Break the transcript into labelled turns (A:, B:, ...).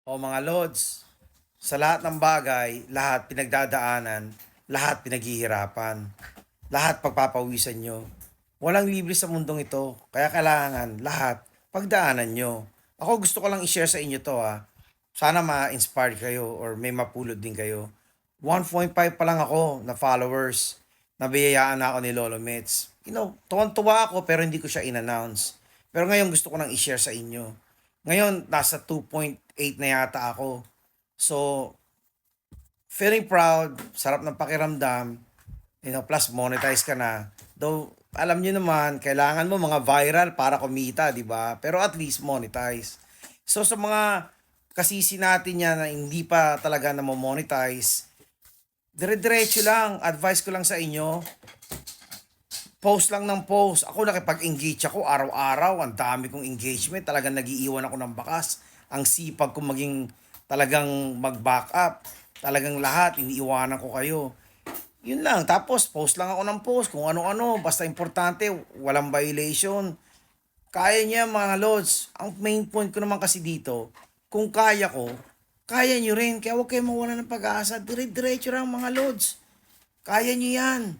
A: O mga lods, sa lahat ng bagay, lahat pinagdadaanan, lahat pinaghihirapan, lahat pagpapawisan nyo. Walang libre sa mundong ito, kaya kailangan lahat pagdaanan nyo. Ako gusto ko lang i-share sa inyo to ha. Sana ma-inspire kayo or may mapulot din kayo. 1.5 pa lang ako na followers. Nabiyayaan na ako ni Lolo Mets. Tuwan-tuwa ako pero hindi ko siya in-announce. Pero ngayon gusto ko nang i-share sa inyo. Ngayon, nasa 2.8 na yata ako. So, feeling proud, sarap ng pakiramdam, plus monetize ka na. Though, alam nyo naman, kailangan mo mga viral para kumita, di ba? Pero at least monetize. So, sa mga kasisi natin yan na hindi pa talaga na monetize, dire-diretso lang, advice ko lang sa inyo, post lang ng post. Ako nakipag-engage ako araw-araw. Ang dami kong engagement. Talagang nagiiwan ako ng bakas. Ang sipag kong maging talagang mag-back up. Talagang lahat, iniiwanan ko kayo. Yun lang. Tapos, post lang ako ng post. Kung ano-ano. Basta importante, walang violation. Kaya niya mga lods. Ang main point ko naman kasi dito, kung kaya ko, kaya nyo rin. Kaya huwag kayo mawala ng pag-asa. Dire-diretso lang mga lods. Kaya nyo yan.